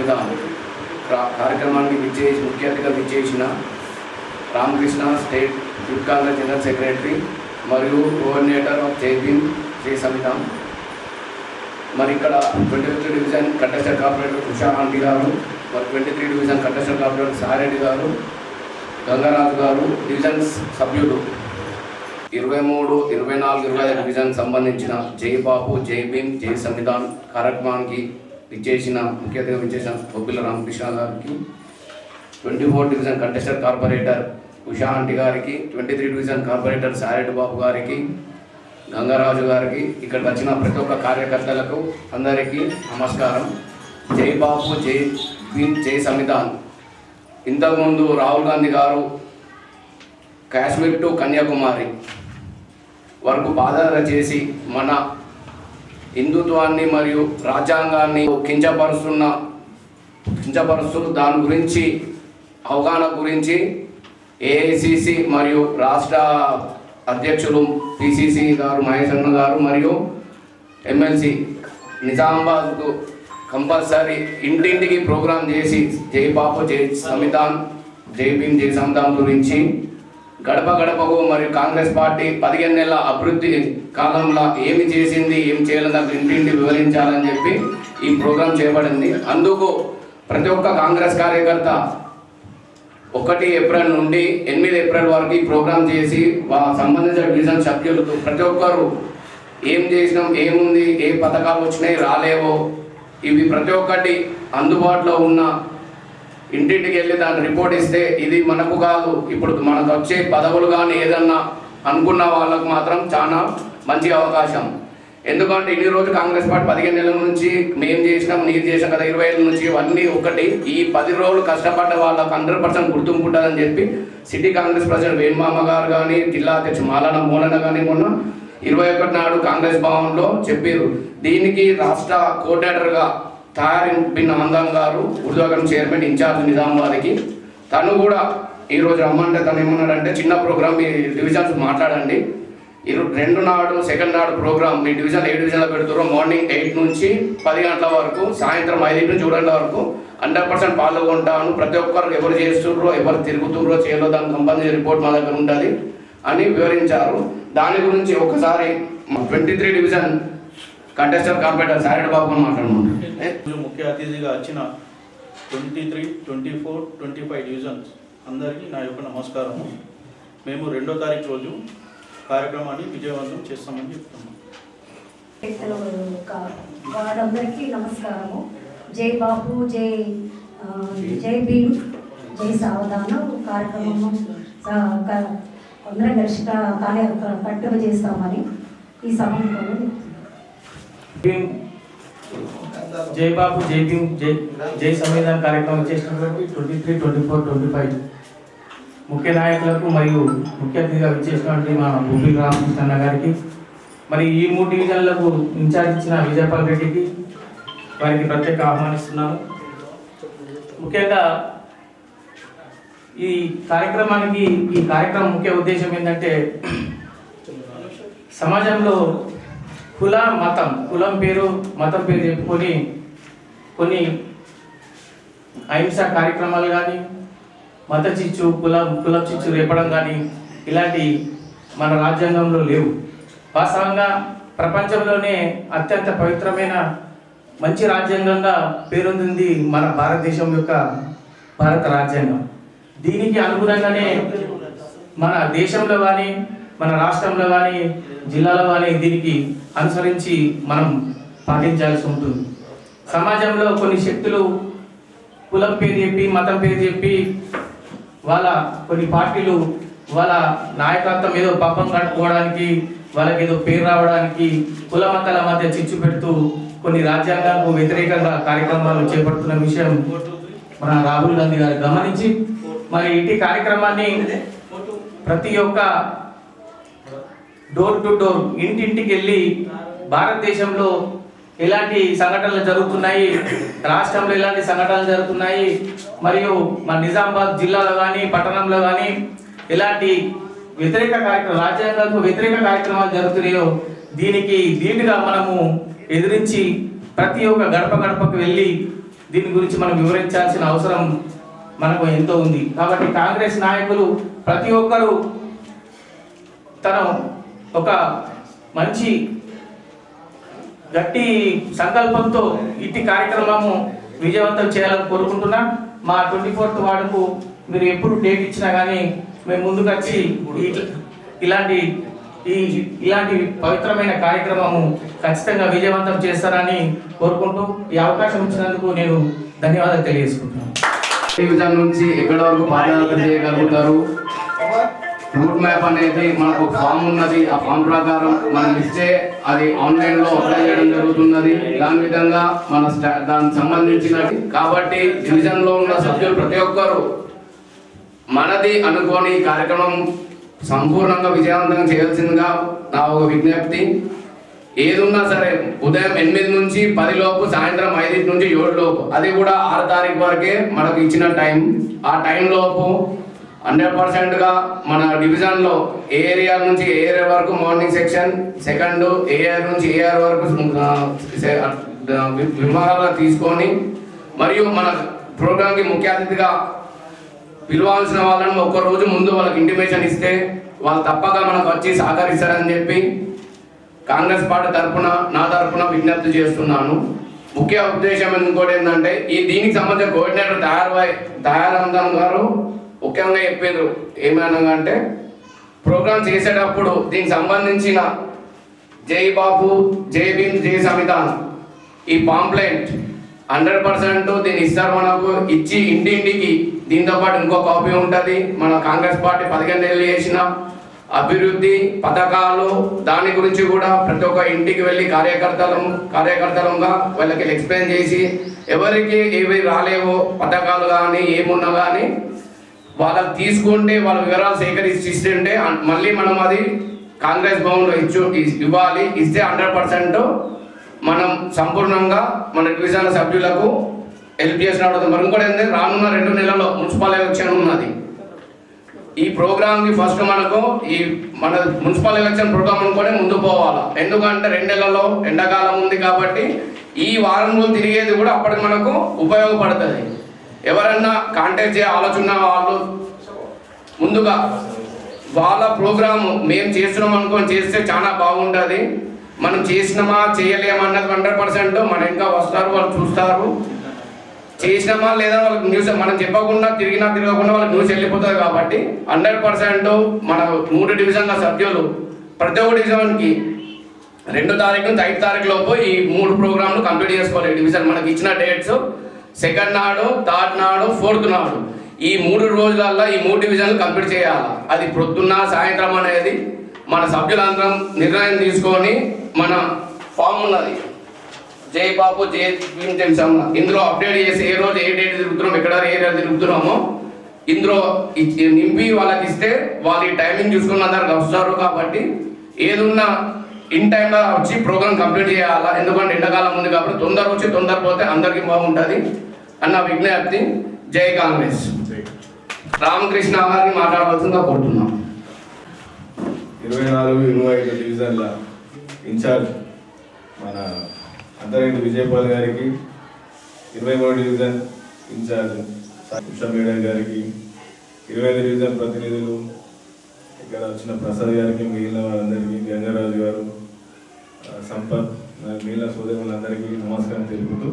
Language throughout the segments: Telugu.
సంవిధానం కార్యక్రమానికి ముఖ్య అతిథిగా విచ్చేసిన Ramakrishna state youth Congress general secretary మరియు కోఆర్డినేటర్ ఆఫ్ జై భీమ్ జై సంవిధాన్. మరి ఇక్కడ 25th division contester corporator Usha aunty గారు, మరి 23 డివిజన్ కంటెస్టర్ కార్పొరేటర్ సారెడ్డి గారు, గంగారాజు గారు, డివిజన్ సభ్యులు 23, 24, 25 డివిజన్ సంబంధించిన జై బాపు జై భీమ్ జై సంవిధాన్ కార్యక్రమానికి ముఖ్య అతిథిగా విచ్చేసిన బొబ్బిల రామకృష్ణ గారికి, 24 division contester corporator Usha aunty గారికి, 23 డివిజన్ కార్పొరేటర్ సారెడ్డి బాబు గారికి, గంగారాజు గారికి, ఇక్కడికి వచ్చిన ప్రతి ఒక్క కార్యకర్తలకు అందరికీ నమస్కారం. జై బాపు జై భీమ్ జై సంవిధాన్. ఇంతకుముందు రాహుల్ గాంధీ గారు కాశ్మీర్ టు కన్యాకుమారి వరకు పాదయాత్ర చేసి మన హిందుత్వాన్ని మరియు రాజ్యాంగాన్ని కించపరుస్తూ దాని గురించి అవగాహన గురించి ఏఐసిసి మరియు రాష్ట్ర అధ్యక్షులు పిసిసి గారు మహేష్ అన్న గారు మరియు ఎమ్మెల్సీ నిజామాబాద్కు కంపల్సరీ ఇంటింటికి ప్రోగ్రాం చేసి జై బాపు జై సంవిధాన్ జై భీమ్ జై సంవిధాన్ గురించి గడప గడపకు మరియు కాంగ్రెస్ పార్టీ 15 నెలల అభివృద్ధి కాలంలో ఏమి చేసింది ఏం చేయాలని నాకు ఇంటింటి వివరించాలని చెప్పి ఈ ప్రోగ్రాం చేయబడింది. అందుకు ప్రతి ఒక్క కాంగ్రెస్ కార్యకర్త 1 ఏప్రిల్ నుండి 8 ఏప్రిల్ వరకు ఈ ప్రోగ్రాం చేసి సంబంధించిన డివిజన్ సభ్యులతో ప్రతి ఒక్కరు ఏం చేసినాం, ఏముంది, ఏ పథకాలు వచ్చినాయి, రాలేవో ఇవి ప్రతి ఒక్కటి అందుబాటులో ఉన్న ఇంటింటికి వెళ్ళి దాన్ని రిపోర్ట్ ఇస్తే ఇది మనకు కాదు, ఇప్పుడు మనకు వచ్చే పదవులు కానీ ఏదన్నా అనుకున్న వాళ్ళకు మాత్రం చాలా మంచి అవకాశం. ఎందుకంటే ఇన్ని రోజులు కాంగ్రెస్ పార్టీ 15 నెలల నుంచి మేము చేసినాం, నీరు చేసాం కదా, 20 ఏళ్ళ నుంచి ఇవన్నీ ఒకటి. ఈ 10 రోజులు కష్టపడ్డ వాళ్ళకు 100% గుర్తింపు ఉంటుందని చెప్పి సిటీ కాంగ్రెస్ ప్రెసిడెంట్ వేణుమామ గారు కానీ, జిల్లా అధ్యక్షుడు మాలాన మోలన కానీ మొన్న 21 నాడు కాంగ్రెస్ భవన్లో చెప్పారు. దీనికి రాష్ట్ర కోఆర్డినేటర్గా తారిన్ బిన్ ఆందం గారు, ఉర్దూగం చైర్మన్ ఇన్ఛార్జ్ నిజామాబాద్కి, తను కూడా ఈరోజు రమ్మంటే తను ఏమన్నాడంటే చిన్న ప్రోగ్రామ్ మీ డివిజన్స్ మాట్లాడండి, 2 నాడు 2nd నాడు ప్రోగ్రామ్ మీ డివిజన్ ఏ డివిజన్లో పెడుతారో మార్నింగ్ 8 నుంచి 10 గంటల వరకు, సాయంత్రం 5 నుంచి 7 గంటల వరకు 100% పాల్గొంటాను. ప్రతి ఒక్కరు ఎవరు చేస్తుండ్రో ఎవరు తిరుగుతుండ్రో చేయలో దానికి సంబంధించిన రిపోర్ట్ మా దగ్గర ఉంటుంది అని వివరించారు. దాని గురించి ఒకసారి 23 డివిజన్ కంటెస్టర్ కార్పొరేటర్ సారెడ్డి బాబు మాట్లాడుతున్నాను. ముఖ్య అతిథిగా వచ్చిన 23, 24, 25 డివిజన్స్ అందరికీ నా యొక్క నమస్కారము. మేము 2వ తారీఖు రోజు కార్యక్రమాన్ని విజయవంతం చేస్తామని చెప్తున్నాం. వారందరికీ నమస్కారము. జై బాపు జై భీమ్ జై సావధానం కార్యక్రమము అందరం కలిసి కట్టుగా చేస్తామని ఈ సమయంలో జై బాపు జై భీమ్ జై సంవిధాన్ కార్యక్రమం చేసినటువంటి 23, 24, 25 ముఖ్య నాయకులకు మరియు ముఖ్య అతిథిగా విచ్చేసినటువంటి మా బొబ్బిల రామకృష్ణ గారికి, మరి ఈ 3 డివిజన్లకు ఇన్ఛార్జ్ ఇచ్చిన విజయపాల్ రెడ్డికి వారికి ప్రత్యేక ఆహ్వానిస్తున్నాను. ముఖ్యంగా ఈ కార్యక్రమం ముఖ్య ఉద్దేశం ఏంటంటే సమాజంలో కులం పేరు మతం పేరు చెప్పుకొని కొన్ని అహింసా కార్యక్రమాలు కానీ, మత చిచ్చు కుల చిచ్చు రేపడం కానీ ఇలాంటి మన రాజ్యాంగంలో లేవు. వాస్తవంగా ప్రపంచంలోనే అత్యంత పవిత్రమైన మంచి రాజ్యాంగంగా పేరొందింది మన భారతదేశం యొక్క భారత రాజ్యాంగం. దీనికి అనుగుణంగానే మన దేశంలో కానీ, మన రాష్ట్రంలో కానీ, జిల్లాలో కానీ దీనికి అనుసరించి మనం పాటించాల్సి ఉంటుంది. సమాజంలో కొన్ని శక్తులు కులం పేరు చెప్పి, మతం పేరు చెప్పి, వాళ్ళ కొన్ని పార్టీలు వాళ్ళ నాయకత్వం ఏదో పాపం కట్టుకోవడానికి, వాళ్ళకి ఏదో పేరు రావడానికి కుల మతాల మధ్య చిచ్చు పెడుతూ కొన్ని రాజ్యాంగాలకు వ్యతిరేకంగా కార్యక్రమాలు చేపడుతున్న విషయం మన రాహుల్ గాంధీ గారు గమనించి, మరి ఇటు కార్యక్రమాన్ని ప్రతి ఒక్క డోర్ టు డోర్ ఇంటింటికి వెళ్ళి భారతదేశంలో ఎలాంటి సంఘటనలు జరుగుతున్నాయి, రాష్ట్రంలో ఎలాంటి సంఘటనలు జరుగుతున్నాయి, మరియు మన నిజామాబాద్ జిల్లాలో కానీ పట్టణంలో కానీ ఎలాంటి రాజ్యాంగాలకు వ్యతిరేక కార్యక్రమాలు జరుగుతున్నాయో దీనికి ధీటుగా మనము ఎదిరించి ప్రతి ఒక్క గడపకు వెళ్ళి దీని గురించి మనం వివరించాల్సిన అవసరం మనకు ఎంతో ఉంది. కాబట్టి కాంగ్రెస్ నాయకులు ప్రతి ఒక్కరూ తను ఒక మంచి గట్టి సంకల్పంతో ఇట్టి కార్యక్రమము విజయవంతం చేయాలని కోరుకుంటున్నా. మా 24th వార్డుకు మీరు ఎప్పుడు డేట్ ఇచ్చినా కానీ మేము ముందుకు వచ్చి ఇలాంటి పవిత్రమైన కార్యక్రమము ఖచ్చితంగా విజయవంతం చేస్తారని కోరుకుంటూ ఈ అవకాశం ఇచ్చినందుకు నేను ధన్యవాదాలు తెలియజేసుకుంటున్నాను. డివిజన్ నుంచి ఎక్కడి వరకు పాదయాత్ర చేయగలుగుతారు. రూట్ మ్యాప్ అనేది మనకు ఫామ్ ఉన్నది. ఆ ఫామ్ ప్రకారం మనం ఇస్తే అది ఆన్లైన్లో అప్లై చేయడం జరుగుతున్నది. దాని విధంగా మన దానికి సంబంధించిన కాబట్టి డివిజన్లో ఉన్న సభ్యులు ప్రతి ఒక్కరు మనది అనుకోని ఈ కార్యక్రమం సంపూర్ణంగా విజయవంతంగా చేయాల్సిందిగా నా ఒక విజ్ఞప్తి. ఏదున్నా సరే ఉదయం 8 నుంచి 10 లోపు, సాయంత్రం 5 నుంచి 7 లోపు, అది కూడా 6 తారీఖు వరకే మనకు ఇచ్చిన టైం. ఆ టైం లోపు 100%గా మన డివిజన్లో ఏ ఏరియా నుంచి ఏ ఏరియా వరకు మార్నింగ్ సెక్షన్, సెకండ్ ఏఆర్ నుంచి ఏఆర్ వరకు విభాగాలుగా తీసుకొని మరియు మన ప్రోగ్రాంకి ముఖ్య అతిథిగా పిలవాల్సిన వాళ్ళని ఒక్కరోజు ముందు వాళ్ళకి ఇంటిమేషన్ ఇస్తే వాళ్ళు తప్పక మనకు వచ్చి సహకరిస్తారని చెప్పి కాంగ్రెస్ పార్టీ తరఫున నా తరఫున విజ్ఞప్తి చేస్తున్నాను. ముఖ్య ఉద్దేశం ఇంకోటి ఏంటంటే దీనికి సంబంధించిన కోఆర్డినేటర్ దయానందం గారు ముఖ్యంగా చెప్పారు ఏమైనా అంటే ప్రోగ్రామ్ చేసేటప్పుడు దీనికి సంబంధించిన జై బాపు, జై భీమ్, జై సంవిధాన్ ఈ పాంప్లెంట్ 100% దీన్ని ఇస్తారు మనకు. ఇచ్చి ఇంటింటికి దీంతో పాటు ఇంకో కాపీ ఉంటుంది. మన కాంగ్రెస్ పార్టీ 15 ఏళ్ళు చేసిన అభివృద్ధి పథకాలు దాని గురించి కూడా ప్రతి ఒక్క ఇంటికి వెళ్ళి కార్యకర్తలుగా వాళ్ళకి ఎక్స్ప్లెయిన్ చేసి ఎవరికి ఏవి రాలేవో పథకాలు కానీ ఏమున్నా కానీ వాళ్ళకి తీసుకుంటే వాళ్ళ వివరాలు సేకరించి ఇస్తుంటే మళ్ళీ మనం అది కాంగ్రెస్ భవన్లో ఇవ్వాలి. ఇస్తే 100% మనం సంపూర్ణంగా మన డివిజన్ సభ్యులకు హెల్ప్ చేసినట్టు. మరి ఇంకోటి ఏంటంటే రానున్న 2 నెలల్లో మున్సిపల్ ఎలక్షన్ ఉన్నది. ఈ ప్రోగ్రామ్కి ఫస్ట్ మనకు మన మున్సిపల్ ఎలక్షన్ ప్రోగ్రామ్ అనుకొని ముందు పోవాలి. ఎందుకంటే 2 నెలల్లో ఎండాకాలం ఉంది కాబట్టి ఈ వారం రోజులు తిరిగేది కూడా అప్పటికి మనకు ఉపయోగపడుతుంది. ఎవరన్నా కాంటాక్ట్ చేయ ఆలోచన వాళ్ళు ముందుగా వాళ్ళ ప్రోగ్రాము మేము చేస్తున్నాం అనుకొని చేస్తే చాలా బాగుంటుంది. మనం చేసినామా చేయలేమన్నది 100% మన ఇంకా వస్తారు, వాళ్ళు చూస్తారు. చేసినామా లేదా వాళ్ళకి న్యూస్ మనం చెప్పకుండా తిరగకుండా వాళ్ళకి న్యూస్ వెళ్ళిపోతుంది. కాబట్టి 100% మన 3 డివిజన్ల సభ్యులు ప్రతి ఒక్క డివిజన్కి 2 తారీఖు నుంచి 5 తారీఖు లోపు ఈ 3 ప్రోగ్రాంలు కంప్లీట్ చేసుకోవాలి. డివిజన్ మనకి ఇచ్చిన డేట్స్ 2nd నాడు, 3rd నాడు, 4th నాడు ఈ 3 రోజులల్లో ఈ 3 డివిజన్లు కంప్లీట్ చేయాలి. అది ప్రొద్దున్న సాయంత్రం అనేది మన సభ్యులందరం నిర్ణయం తీసుకొని మన ఫామ్ ఉన్నది జై బాపు, జై భీమ్, జై సంవిధాన్ ఇందులో అప్డేట్ చేసి ఏ రోజు ఏ డేట్ తిరుగుతున్నాం, ఎక్కడ ఏరియా తిరుగుతున్నామో ఇందులో నింపి వాళ్ళకి ఇస్తే వాళ్ళు ఈ టైమింగ్ చూసుకున్న అందరికి వస్తారు. కాబట్టి ఏదున్నా ఇన్ టైంలో వచ్చి ప్రోగ్రామ్ కంప్లీట్ చేయాలా. ఎందుకంటే ఎండాకాలం ఉంది కాబట్టి తొందర వచ్చి తొందర పోతే అందరికీ బాగుంటుంది అన్న విజ్ఞప్తి. జై కాంగ్రెస్. రామకృష్ణ గారిని మాట్లాడవలసిందిగా కోరుతున్నాం. 24-25 డివిజన్ల ఇన్ఛార్జ్ మన అంతరేంటి విజయపాల్ గారికి, 23వ డివిజన్ ఇన్ఛార్జ్ ఉషా మేడం గారికి, 25వ డివిజన్ ప్రతినిధులు ఇక్కడ వచ్చిన ప్రసాద్ గారికి, మిగిలిన వారందరికీ, గంగరాజు గారు, సంపత్, మిగిలిన సోదరులందరికీ నమస్కారం తెలుపుతూ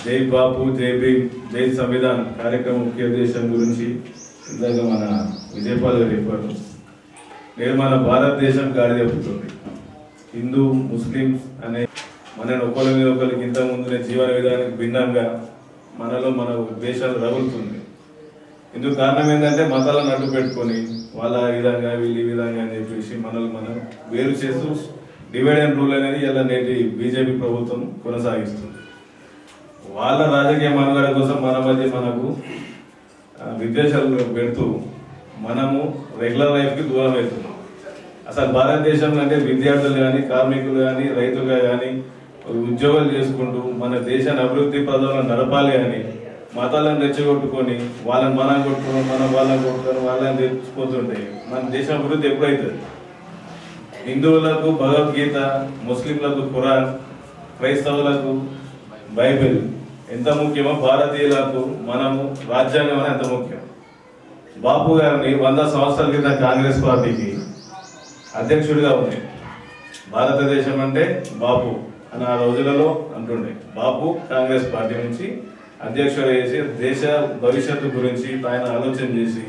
జై బాపు, జై భీమ్, జై సంవిధాన్ కార్యక్రమం ముఖ్య ఉద్దేశం గురించి ఇందాక మన విజయపాల్ గారు చెప్పారు. నేను మన భారతదేశం గాడి చెప్తుంది. హిందూ, ముస్లిమ్స్ అనే మన ఒకరి మీద ఒకరికి ఇంతకుముందునే జీవన విధానానికి భిన్నంగా మనలో మన దేశాలు రగులుతుంది. ఇందుకు కారణం ఏంటంటే మతాలను అడ్డు పెట్టుకొని వాళ్ళ ఈ విధంగా వీళ్ళు ఈ విధంగా అని చెప్పేసి మనల్ని మనం వేరు చేస్తూ డివైడ్ అండ్ రూల్ అనేది ఇలా నేటి బీజేపీ ప్రభుత్వం కొనసాగిస్తుంది. వాళ్ళ రాజకీయ మనుగడ కోసం మన మధ్య మనకు విద్వేషాలు పెడుతూ మనము రెగ్యులర్ లైఫ్కి దూరం అవుతున్నాం. అసలు భారతదేశంలో అంటే విద్యార్థులు కానీ, కార్మికులు కానీ, రైతులుగా కానీ ఉద్యోగాలు చేసుకుంటూ మన దేశాన్ని అభివృద్ధి పదంలో నడపాలి అని మతాలను రెచ్చగొట్టుకొని వాళ్ళని మనం కొట్టుకోవడం, మనం వాళ్ళని కొట్టుకొని వాళ్ళని తెచ్చిపోతుంటే మన దేశం అభివృద్ధి ఎప్పుడవుతుంది? హిందువులకు భగవద్గీత, ముస్లింలకు ఖురాన్, క్రైస్తవులకు బైబిల్, ఎంత ముఖ్యమో భారతీయులకు మనము రాజ్యాంగం అని ఎంత ముఖ్యం. బాపు గారిని 100 సంవత్సరాల క్రితం కాంగ్రెస్ పార్టీకి అధ్యక్షుడిగా ఉంది. భారతదేశం అంటే బాపు అని ఆ రోజులలో అంటుండే. బాపు కాంగ్రెస్ పార్టీ నుంచి అధ్యక్షుడు చేసి దేశ భవిష్యత్తు గురించి ఆయన ఆలోచన చేసి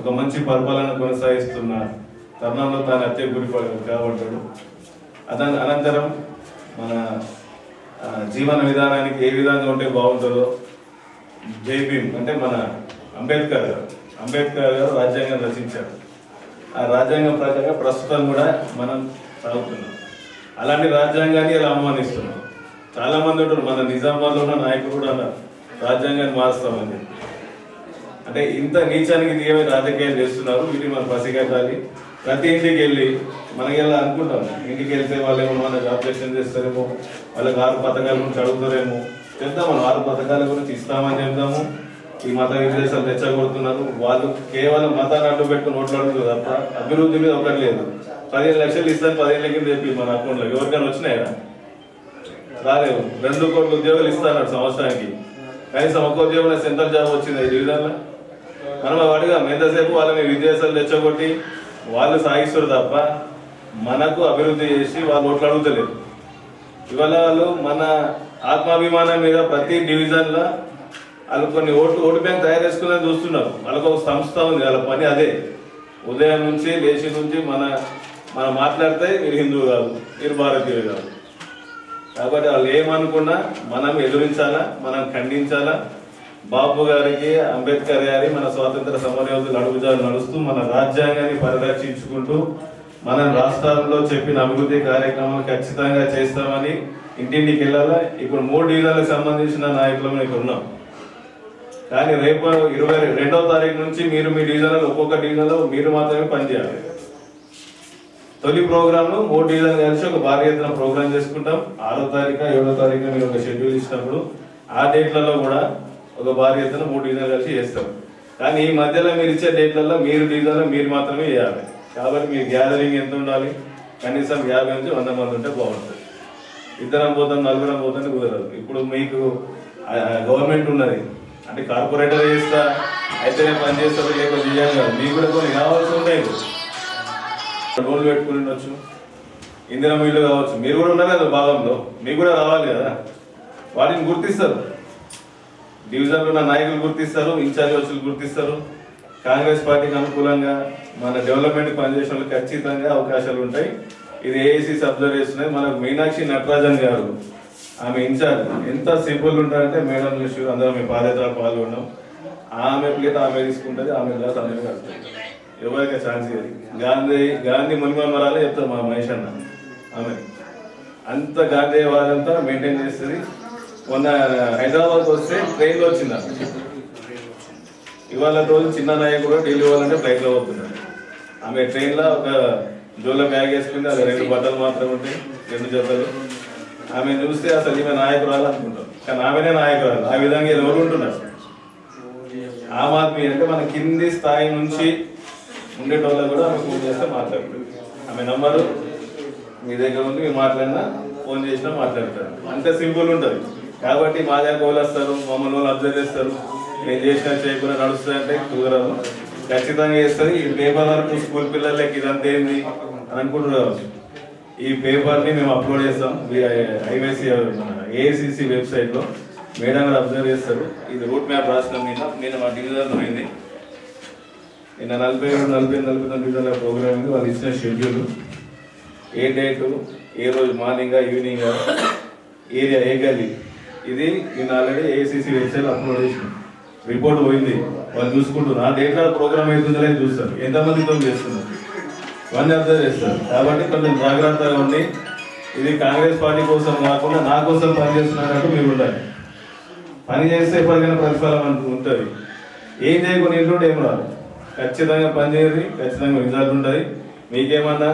ఒక మంచి పరిపాలన కొనసాగిస్తున్న తరుణంలో తాను హత్య గురి కాబడ్డాడు. అనంతరం మన జీవన విధానానికి ఏ విధంగా ఉంటే బాగుంటుందో జై భీమ్ అంటే మన అంబేద్కర్ గారు రాజ్యాంగం రచించారు. ఆ రాజ్యాంగం ప్రకారంగా ప్రస్తుతం కూడా మనం సాగుతున్నాం. అలాంటి రాజ్యాంగాన్ని ఇలా అవమానిస్తున్నాం. చాలామంది ఉంటారు, మన నిజామాబాద్లో ఉన్న నాయకులు కూడా అన్నారు రాజ్యాంగాన్ని మారుస్తామని. అంటే ఇంత నీచానికి దిగే రాజకీయాలు చేస్తున్నారు. వీటిని మనం పసిగట్టాలి. ప్రతి ఇంటికి వెళ్ళి మనకి ఎలా అనుకుంటాం, ఇంటికి వెళ్తే వాళ్ళు ఏమో మనకు అబ్జెక్షన్ చేస్తారేమో, వాళ్ళకి 6 పథకాల గురించి అడుగుతారేమో. చెప్తాం, మనం 6 పథకాల గురించి ఇస్తామని చెప్తాము. ఈ మత విద్వేషాలు తెచ్చగొడుతున్నారు. వాళ్ళు కేవలం మతాన్ని అడ్డు పెట్టుకుని ఓట్లు అడుగుతారు తప్ప అభివృద్ధి మీద ఒకటి లేదు. 15 లక్షలు ఇస్తాను 15 కింద చెప్పి మన అకౌంట్లో ఎవరికైనా వచ్చినాయా? రాలేవు. 2 కోట్ల ఉద్యోగాలు ఇస్తాను సంవత్సరానికి. కనీసం ఒక్క ఉద్యోగం సెంట్రల్ జాబ్ వచ్చింది ఈ విధంగా. మనం అడిగాం ఎంతసేపు వాళ్ళని విదేశాలు తెచ్చగొట్టి వాళ్ళు సాగిస్తారు తప్ప మనకు అభివృద్ధి చేసి వాళ్ళు ఓట్లు అడుగుతలేరు. ఇవాళ వాళ్ళు మన ఆత్మాభిమానం మీద ప్రతి డివిజన్లో వాళ్ళు కొన్ని ఓటు బ్యాంక్ తయారు చేసుకుని చూస్తున్నారు. వాళ్ళకు ఒక సంస్థ ఉంది, వాళ్ళ పని అదే. ఉదయం నుంచి లేచి నుంచి మనం మాట్లాడితే మీరు హిందువు కాదు, మీరు భారతీయులు కాదు. కాబట్టి వాళ్ళు ఏమనుకున్నా మనం ఎదురించాలా, మనం ఖండించాలా. బాపు గారికి, అంబేద్కర్ గారి మన స్వాతంత్ర సమరయోధులు అడుగుజాలు నడుస్తూ మన రాజ్యాంగాన్ని పరిరక్షించుకుంటూ మనం రాష్ట్రాల్లో చెప్పిన అభివృద్ధి కార్యక్రమాలు ఖచ్చితంగా చేస్తామని ఇంటింటికి వెళ్ళాలా. ఇప్పుడు 3 డివిజన్లకు సంబంధించిన నాయకులు ఇక్కడ ఉన్నాం. కానీ రేపు 22వ తారీఖు నుంచి మీరు మీ డివిజన్లో ఒక్కొక్క డివిజన్లో మీరు మాత్రమే పనిచేయాలి. తొలి ప్రోగ్రాంను 3 డివిజన్లు కలిసి ఒక భారీ ఎత్తున ప్రోగ్రాం చేసుకుంటాం. 6వ తారీఖు 7వ తారీఖున మీరు ఒక షెడ్యూల్ ఇచ్చినప్పుడు ఆ డేట్లలో కూడా ఒక భారీ ఎత్తున 3 డివిజన్లు కలిసి చేస్తాం. కానీ ఈ మధ్యలో మీరు ఇచ్చే డేట్లలో మీరు డివిజన్లో మీరు మాత్రమే చేయాలి. కాబట్టి మీ గ్యాదరింగ్ ఎంత ఉండాలి? కనీసం 50 నుంచి 100 మంది ఉంటే బాగుంటుంది. 2 పోతాం 4 పోతాం కుదరదు. ఇప్పుడు మీకు గవర్నమెంట్ ఉన్నది అంటే కార్పొరేటర్ చేస్తా అయితేనే పని చేస్తారు, లేకపోతే చేయాలి కాదు. మీకు కూడా కొన్ని కావాల్సి ఉంటాయి. లోన్లు పెట్టుకుని ఉండొచ్చు, ఇందిరా మిల్లు కావచ్చు. మీరు కూడా ఉన్నారు కదా భాగంలో, మీకు కూడా రావాలి కదా. వాటిని గుర్తిస్తారు, డివిజన్లో ఉన్న నాయకులు గుర్తిస్తారు, ఇన్ఛార్జ్ వచ్చులు గుర్తిస్తారు. కాంగ్రెస్ పార్టీకి అనుకూలంగా మన డెవలప్మెంట్ పనిచేసే వాళ్ళకి ఖచ్చితంగా అవకాశాలు ఉంటాయి. ఇది ఏఐసిసి అబ్జర్వ్ చేస్తున్నది. మనకు మీనాక్షి నటరాజన్ గారు ఆమె ఇన్ఛార్జ్ ఎంత సింపుల్ ఉంటారంటే మేడం చూసి అందరం మీ పాదయాత్ర పాల్గొన్నాం. ఆమె ప్లేట్ ఆమె తీసుకుంటుంది, ఆమె గ్లాస్ ఆమె కడుతుంది. ఎవరికి ఛాన్స్ ఇవ్వాలి. గాంధీ మునిమరాలే చెప్తారు మా మహేష్ అన్న. ఆమె అంత గాంధీ వాళ్ళంతా మెయింటైన్ చేస్తుంది. మొన్న హైదరాబాద్కి వస్తే ట్రైన్లో వచ్చింది. ఇవాళ రోజు చిన్న నాయకుడు ఢిల్లీ పోవాలంటే ఫ్లైట్లో పోతున్నారు. ఆమె ట్రైన్లో ఒక జోలో బ్యాగ్ వేసుకుంది. అది 2 బట్టలు మాత్రమే ఉంటాయి, 2 జతలు. ఆమె చూస్తే అసలు ఈమె నాయకురాలు అనుకుంటారు, కానీ ఆమెనే నాయకురాలు. ఆ విధంగా ఎవరు ఉంటున్నారు. ఆమ్ ఆద్మీ అంటే మన కింది స్థాయి నుంచి ఉండేటోళ్ళకు కూడా ఆమె ఫోన్ చేస్తే మాట్లాడుతుంది. ఆమె నంబరు మీ దగ్గర ఉంది, మీరు మాట్లాడినా ఫోన్ చేసినా మాట్లాడతారు. అంత సింపుల్ ఉంటుంది. కాబట్టి మా దగ్గర వాళ్ళు వస్తారు, మమ్మల్ని వాళ్ళు అబ్జర్వ్ చేస్తారు. నేను చేసినా చేయకుండా నడుస్తుందంటే కుదరదు, ఖచ్చితంగా చేస్తుంది. ఈ పేపర్ వరకు స్కూల్ పిల్లలకి ఇదంతా ఏంది అని అనుకుంటున్నారు. ఈ పేపర్ని మేము అప్లోడ్ చేస్తాం ఏఐసిసి వెబ్సైట్లో. మేడం గారు అబ్జర్వ్ చేస్తారు. ఇది రూట్ మ్యాప్ రాసినాం. నేను మా డివిజన్లో పోయింది. నిన్న 47-49 డివిజన్ల ప్రోగ్రామ్ ఉంది. వాళ్ళు ఇచ్చిన షెడ్యూల్, ఏ డేటు, ఏ రోజు మార్నింగ్ ఈవినింగ్, ఏరియా, ఏ గల్లీ, ఇది నేను ఆల్రెడీ ఏఐసిసి వెబ్సైట్లో అప్లోడ్ చేసిన. రిపోర్ట్ పోయింది, వాళ్ళు చూసుకుంటున్నారు. ఆ డేట్లో ప్రోగ్రామ్ అవుతుందో లేదో చూస్తారు, ఎంతమందితో చేస్తున్నారు ఇవన్నీ అర్థం చేస్తారు. కాబట్టి కొంచెం జాగ్రత్తగా ఉండి, ఇది కాంగ్రెస్ పార్టీ కోసం కాకుండా నా కోసం పనిచేస్తున్నట్టు మీరు ఉండాలి. పని చేస్తే ఎప్పటికైనా ప్రతిఫలం ఉంటుంది. ఏం చేయకుండా ఇంట్లో ఏం రాదు. ఖచ్చితంగా పని చేయాలి, ఖచ్చితంగా రిజల్ట్ ఉంటుంది. మీకేమన్నా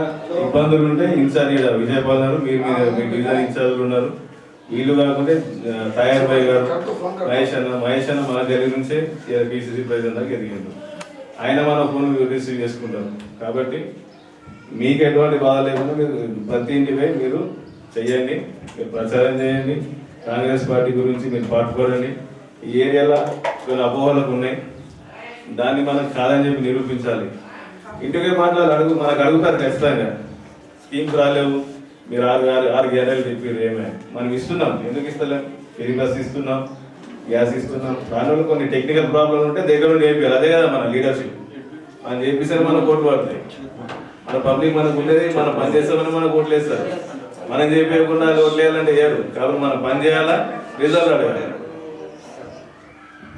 ఇబ్బందులు ఉంటే ఇన్ఛార్జ్ విజయపాల్ గారు, మీ డివిజన్ ఇన్ఛార్జ్లు ఉన్నారు. వీళ్ళు కాకుంటే తయారు భాయ్ గారు, మహేష్ అన్న మన దగ్గర నుంచే పిసిసి ప్రెసిడెంట్ దాకా ఎదిగిండు. ఆయన మన ఫోన్ రిసీవ్ చేసుకుంటారు. కాబట్టి మీకు ఎటువంటి బాధ లేకుండా మీరు ప్రతి ఇంటిపై మీరు చెయ్యండి, మీరు ప్రచారం చేయండి. కాంగ్రెస్ పార్టీ గురించి మీరు పాటుపడండి. ఈ ఏరియాలో కొన్ని అపోహలకు ఉన్నాయి, దాన్ని మనం కాదని చెప్పి నిరూపించాలి. ఇంటికే మాట్లాడి మనకు అడుగుతారు ఖచ్చితంగా, స్కీమ్స్ రాలేవు, మీరు ఆరు గ్యారెంటీలు చెప్పారు, ఏమైనా మనం ఇస్తున్నాం, ఎందుకు ఇస్తలేం? ఫ్రీ బస్ ఇస్తున్నాం, గ్యాస్ ఇస్తున్నాం. దానివల్ల కొన్ని టెక్నికల్ ప్రాబ్లం ఉంటే దగ్గర నుండి చేయాలి. అదే కదా మన లీడర్షిప్. మనం చేపిస్తే మనకు ఓట్లు పడతాయి. మన పబ్లిక్ మనకు ఉండేది, మనం పని చేస్తామని మనకు ఓట్లు వేస్తారు. మనం చేయకుండా ఓట్లు వేయాలంటే చేయరు. కాబట్టి మనం పని చేయాలా, రిజల్ట్ అడగాలి.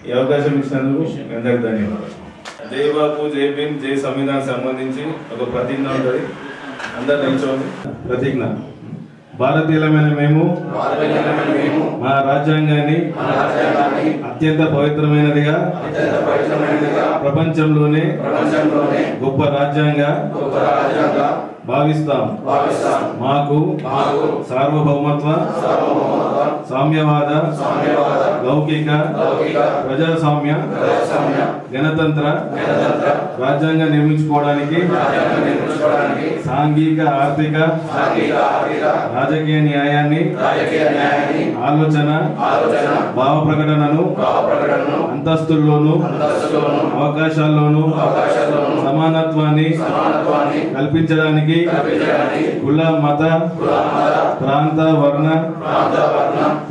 ఈ అవకాశం ఇచ్చినందుకు అందరికి ధన్యవాదాలు. జై బాపు, జై భీమ్, జై సంవిధానం సంబంధించి ఒక ప్రతిజ్ఞ ఉంటుంది. అందరు నిల్చోండి. ప్రతిజ్ఞ. భారతీయులమైన మేము మా రాజ్యాంగాన్ని అత్యంత పవిత్రమైనదిగా, ప్రపంచంలోనే గొప్ప రాజ్యాంగ భావిస్తాం. మాకు సార్వభౌమత్వ, సామ్యవాద, లౌకిక, ప్రజాస్వామ్య, గణతంత్ర రాజ్యాంగం నిర్మించుకోవడానికి సాంఘిక, ఆర్థిక, రాజకీయ న్యాయాన్ని, ఆలోచన, భావ ప్రకటనను, అంతస్తుల్లోనూ అవకాశాల్లోనూ సమానత్వాన్ని కల్పించడానికి కుల, మత, ప్రాంత, వర్ణ,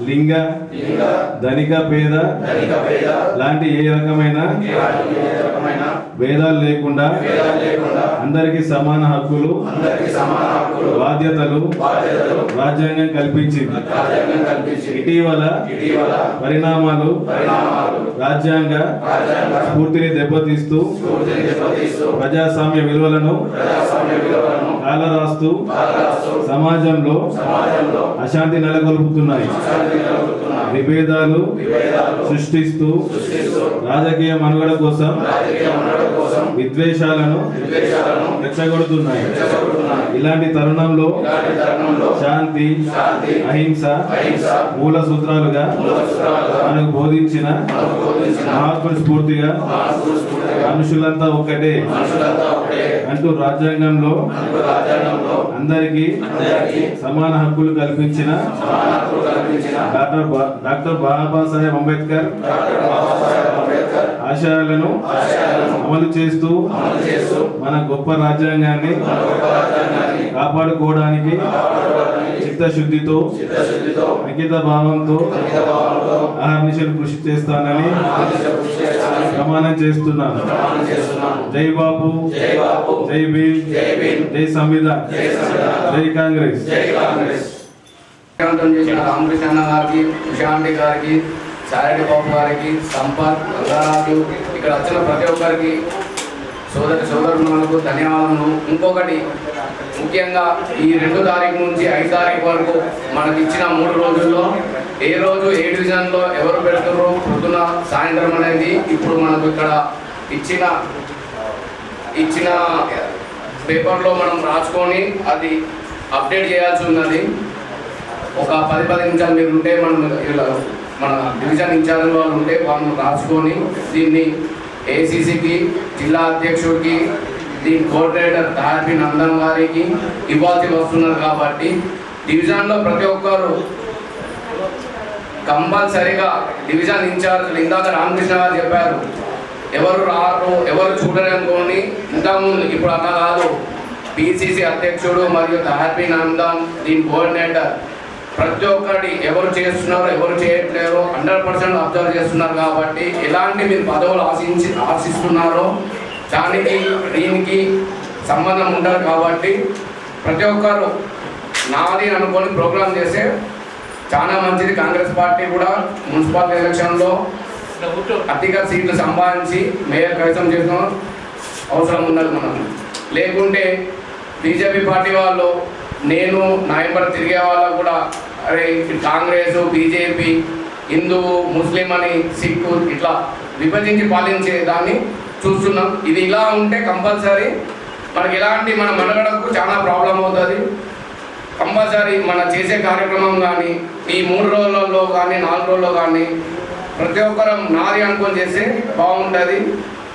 లింగ, ధనిక, పేద లాంటి ఏ రకమైన భేదాలు లేకుండా అందరికీ సమాన హక్కులు, బాధ్యతలు రాజ్యాంగం కల్పించింది. ఇటీవల పరిణామాలు రాజ్యాంగ స్ఫూర్తిని దెబ్బతీస్తూ ప్రజాస్వామ్య విలువలను కాలరాస్తూ సమాజంలో అశాంతి నెలకొల్పుతున్నాయి. విభేదాలు సృష్టిస్తూ రాజకీయ మనుగడ కోసం విద్వేషాలను రెచ్చగొడుతున్నాయి. ఇలాంటి తరుణంలో శాంతి, అహింస మూల సూత్రాలుగా మనకు బోధించిన మహాత్ముడి స్ఫూర్తిగా మనుషులంతా ఒక్కటే అంటూ రాజ్యాంగంలో అందరికీ సమాన హక్కులు కల్పించిన డాక్టర్ బాబాసాహెబ్ అంబేద్కర్ ఆశయాలను అమలు చేస్తూ మన గొప్ప రాజ్యాంగాన్ని కాపాడుకోవడానికి చిత్తశుద్ధితో, అంకిత భావంతో అహర్నిశలు కృషి చేస్తానని ప్రమాణం చేస్తున్నాను. జై బాపు, జై భీమ్, జై సంవిధాన్, జై కాంగ్రెస్. చేసిన రామకృష్ణ గారికి, ఉషాంటి గారికి, సారెడ్డి బాబు గారికి, సంపత్, రంగారాజు, ఇక్కడ వచ్చిన ప్రతి ఒక్కరికి సోదరులకు ధన్యవాదాలు. ఇంకొకటి ముఖ్యంగా ఈ 2 తారీఖు నుంచి 5 తారీఖు వరకు మనకి ఇచ్చిన 3 రోజుల్లో ఏ రోజు ఏ డివిజన్లో ఎవరు పెడుతుర్రో పొద్దున సాయంత్రం అనేది ఇప్పుడు మనకు ఇక్కడ ఇచ్చిన పేపర్లో మనం రాసుకొని అది అప్డేట్ చేయాల్సి ఉన్నది. ఒక 10 నిమిషాలు మీరు ఉంటే మన డివిజన్ ఇన్ఛార్జ్ వాళ్ళు ఉంటే వాళ్ళు రాసుకొని దీన్ని ఏసీసీకి, జిల్లా అధ్యక్షుడికి, దీని కోఆర్డినేటర్ తార్పి నందన్ గారికి ఇవ్వాల్సి వస్తున్నారు. కాబట్టి డివిజన్లో ప్రతి ఒక్కరు కంపల్సరీగా డివిజన్ ఇన్ఛార్జ్లు, ఇందాక రామకృష్ణ గారు చెప్పారు, ఎవరు రారు, ఎవరు చూడరనుకోని, ఇంతకుముందు ఇప్పుడు అలా కాదు. పిసిసి అధ్యక్షుడు మరియు తార్పి నందన్, దీని కోఆర్డినేటర్ ప్రతి ఒక్కటి ఎవరు చేస్తున్నారో ఎవరు చేయట్లేరో 100% అబ్జర్వ్ చేస్తున్నారు. కాబట్టి ఎలాంటి మీరు పదవులు ఆశిస్తున్నారో దీనికి సంబంధం ఉంటారు. కాబట్టి ప్రతి ఒక్కరు నాది అనుకొని ప్రోగ్రామ్ చేస్తే చాలా మంచిది. కాంగ్రెస్ పార్టీ కూడా మున్సిపల్ ఎలక్షన్లో అధిక సీట్లు సంపాదించి మేయర్ కైసం చేసిన అవసరం ఉన్నది మనం. లేకుంటే బీజేపీ పార్టీ వాళ్ళు నేను నా వెంబడి తిరిగే వాళ్ళకు కూడా అరే కాంగ్రెస్, బీజేపీ, హిందువు, ముస్లిం అని, సిక్కు ఇట్లా విభజించి పాలించే దాన్ని చూస్తున్నాం. ఇది ఇలా ఉంటే కంపల్సరీ మనకి మన మనుగడకు చాలా ప్రాబ్లం అవుతుంది. కంపల్సరీ మన చేసే కార్యక్రమం కానీ ఈ 3 రోజులలో కానీ 4 రోజుల్లో కానీ ప్రతి ఒక్కరం నాది అనుకొని చేస్తే బాగుంటుంది.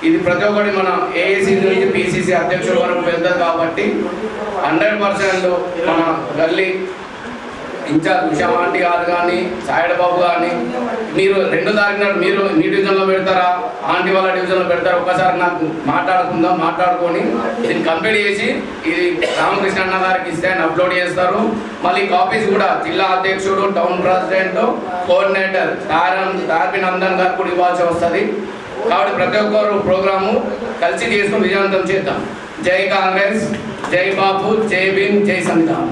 ఇది ప్రతి ఒక్కటి మన ఏఐసి నుంచి పిసిసి అధ్యక్షుల వరకు వెళ్తుంది. కాబట్టి 100% మన గల్లీ ఇన్ఛార్జ్ ఉషా ఆంటీ గారు కానీ సాయడ బాబు కానీ మీరు 2వ తారీఖు నాడు మీరు మీ డివిజన్లో పెడతారా ఆంటీ వాళ్ళ డివిజన్లో పెడతారా ఒక్కసారి నాకు మాట్లాడుకుందాం, మాట్లాడుకొని దీన్ని కంప్లీట్ చేసి ఇది రామకృష్ణ అన్న గారికి ఇస్తే ఆయన అప్లోడ్ చేస్తారు. మళ్ళీ కాపీస్ కూడా జిల్లా అధ్యక్షుడు, టౌన్ ప్రెసిడెంట్, కోఆర్డినేటర్ తార్పి నందన్ గారు కూడా ఇవ్వాల్సి వస్తుంది. కాబట్టి ప్రతి ఒక్కరు ప్రోగ్రాము కలిసి చేసుకుని విజయవంతం చేద్దాం. జై కాంగ్రెస్, జై బాపు, జై భీమ్, జై సంవిధానం.